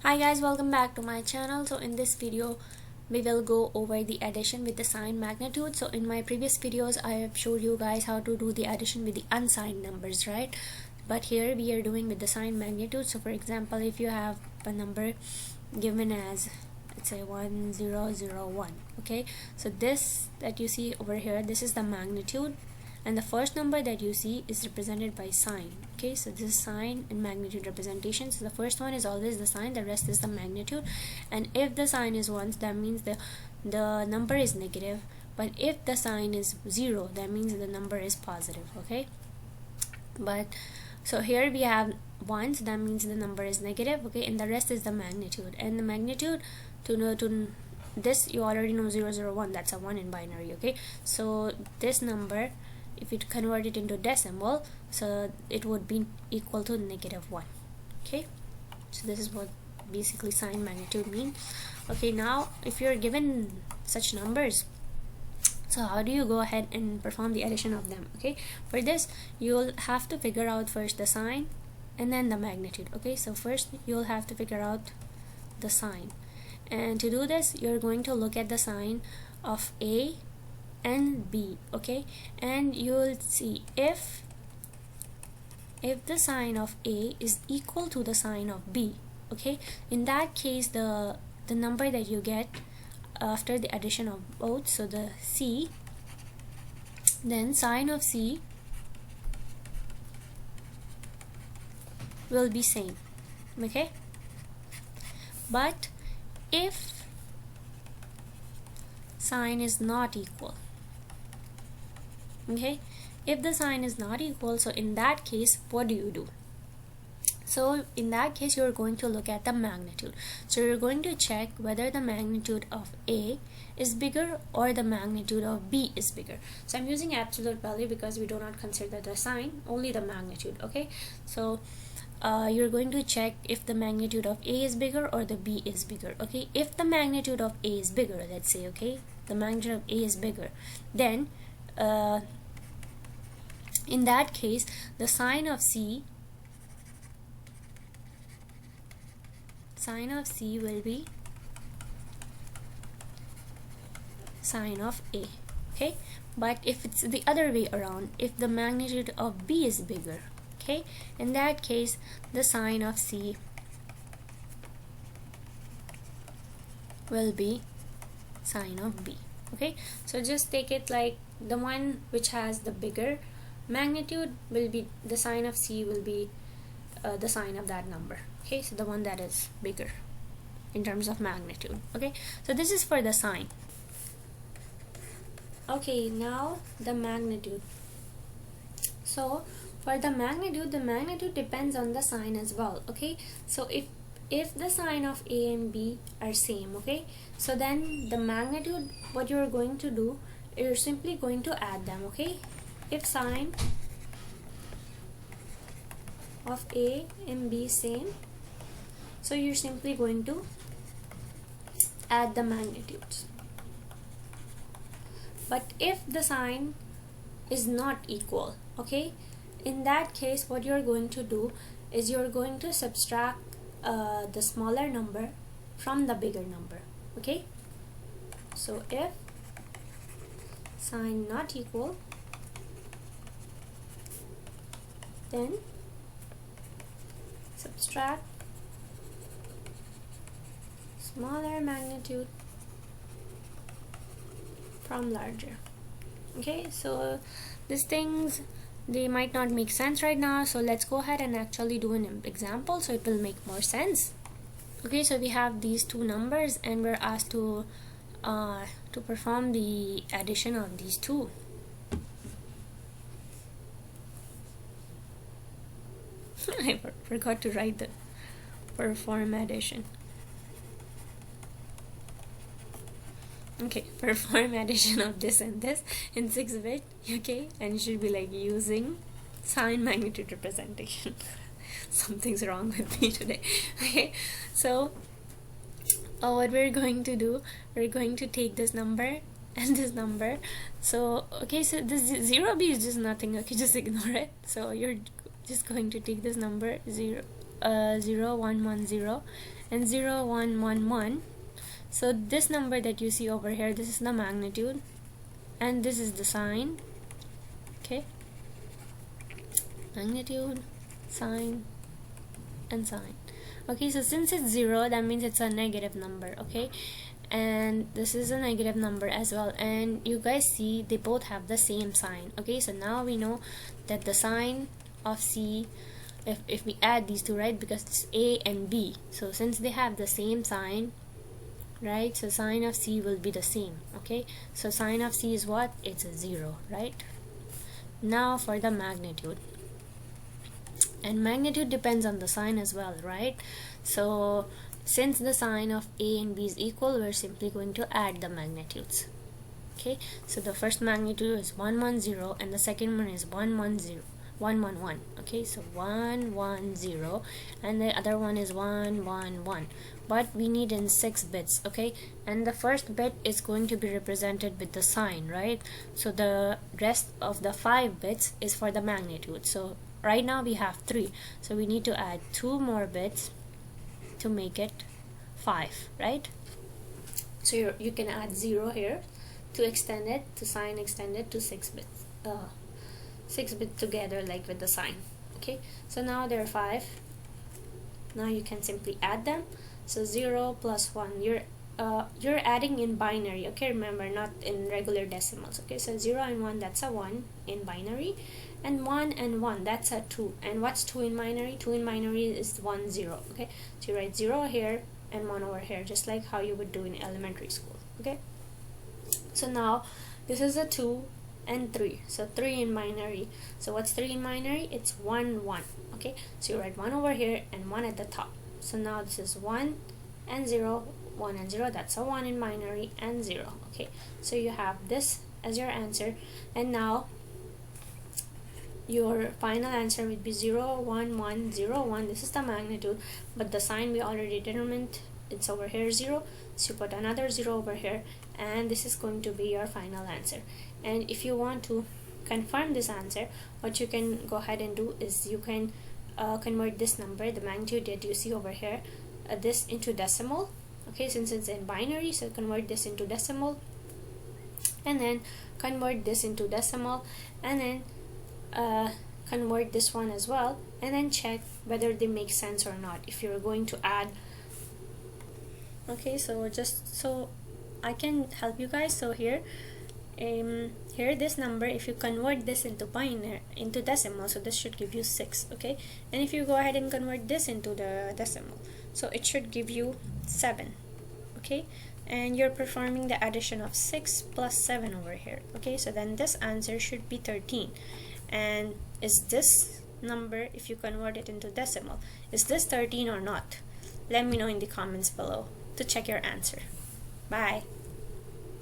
Hi guys, welcome back to my channel. So in this video we will go over the addition with the sign magnitude. So in my previous videos I have showed you guys how to do the addition with the unsigned numbers, right? But here we are doing with the sign magnitude. So for example, if you have a number given as, let's say 1001, okay, so this that you see over here, this is the magnitude, and the first number that you see is represented by sign. Okay, so this is sign and magnitude representation. So the first one is always the sign, the rest is the magnitude. And if the sign is 1, that means the number is negative, but if the sign is 0, that means the number is positive. Okay, but so here we have 1, so that means the number is negative. Okay, and the rest is the magnitude. And the magnitude, to this you already know, 001, that's a 1 in binary. Okay, so this number, if you convert it into decimal, so it would be equal to -1. Okay, so this is what basically sign magnitude mean. Okay, now if you're given such numbers, so how do you go ahead and perform the addition of them? Okay, for this you'll have to figure out first the sign and then the magnitude. Okay, so first you'll have to figure out the sign, and to do this you're going to look at the sign of A and B. Okay, and you'll see if the sign of A is equal to the sign of B, okay, in that case the number that you get after the addition of both, so the C, then sign of C will be same. Okay, but if sign is not equal, okay, if the sign is not equal, so in that case what do? So in that case you're going to look at the magnitude. So you're going to check whether the magnitude of A is bigger or the magnitude of B is bigger. So I'm using absolute value because we do not consider the sign, only the magnitude. Okay, so you're going to check if the magnitude of A is bigger or the B is bigger. Okay, if the magnitude of A is bigger, let's say, okay, the magnitude of A is bigger, then in that case the sign of C will be sign of A. Okay, but if it's the other way around, if the magnitude of B is bigger, okay, in that case the sign of C will be sign of B. Okay, so just take it like the one which has the bigger magnitude will be, the sign of C will be the sign of that number. Okay, so the one that is bigger in terms of magnitude. Okay, so this is for the sign. Okay, now the magnitude. So for the magnitude depends on the sign as well. Okay, so if the sign of A and B are same, okay, so then the magnitude, what you're going to do, you're simply going to add them. Okay, if sign of A and B same, so you're simply going to add the magnitudes. But if the sign is not equal, okay, in that case what you're going to do is you're going to subtract the smaller number from the bigger number. Okay, so if sign not equal, then subtract smaller magnitude from larger. Okay, so these things, they might not make sense right now, so let's go ahead and actually do an example so it will make more sense. Okay, so we have these two numbers and we're asked to perform the addition of these two. I forgot to write the perform addition. Okay, perform addition of this and this in 6-bit. Okay, and you should be like using sign magnitude representation. Something's wrong with me today. Okay, so what we're going to do, we're going to take this number and this number. So okay, so this 0b is just nothing. Okay, just ignore it. So you're just going to take this number 0 1 1 0 and 0 1 1 1. So this number that you see over here, this is the magnitude and this is the sign. Okay, magnitude, sign, and sign. Okay, so since it's 0, that means it's a negative number. Okay, and this is a negative number as well, and you guys see they both have the same sign. Okay, so now we know that the sign of C, if we add these two, right, because it's A and B, so since they have the same sign, right, so sign of C will be the same. Okay, so sign of C is what? It's a 0, right? Now for the magnitude, and magnitude depends on the sign as well, right? So since the sign of A and B is equal, we're simply going to add the magnitudes. Okay, so the first magnitude is 110 and the second one is 111. Okay, so 110 and the other one is 111, but we need in 6 bits. Okay, and the first bit is going to be represented with the sign, right? So the rest of the 5 bits is for the magnitude. So right now we have 3, so we need to add 2 more bits to make it 5, right? So you can add 0 here to extend it, to sign extend it to 6 bits, 6 bits together like with the sign. Okay, so now there are 5. Now you can simply add them. So 0 plus 1, you're adding in binary. Okay, remember, not in regular decimals. Okay, so 0 and 1, that's a 1 in binary, and 1 and 1, that's a 2. And what's 2 in binary? 2 in binary is 1 0. Okay, so you write 0 here and 1 over here, just like how you would do in elementary school. Okay, so now this is a 2 and 3, so 3 in binary. So what's 3 in binary? It's 1 1. Okay, so you write 1 over here and 1 at the top. So now this is 1 and 0, 1 and 0, that's a 1 in binary, and 0. Okay, so you have this as your answer, and now your final answer would be 0 1 1 0 1. This is the magnitude, but the sign we already determined, it's over here 0, so you put another 0 over here, and this is going to be your final answer. And if you want to confirm this answer, what you can go ahead and do is you can convert this number, the magnitude that you see over here, this into decimal. Okay, since it's in binary, so convert this into decimal, and then convert this into decimal, and then convert this one as well, and then check whether they make sense or not if you're going to add. Okay, so just so I can help you guys, so here this number, if you convert this into binary, into decimal, so this should give you 6. Okay, and if you go ahead and convert this into the decimal, so it should give you 7. Okay, and you're performing the addition of 6 plus 7 over here. Okay, so then this answer should be 13. And is this number, if you convert it into decimal, is this 13 or not? Let me know in the comments below to check your answer. Bye.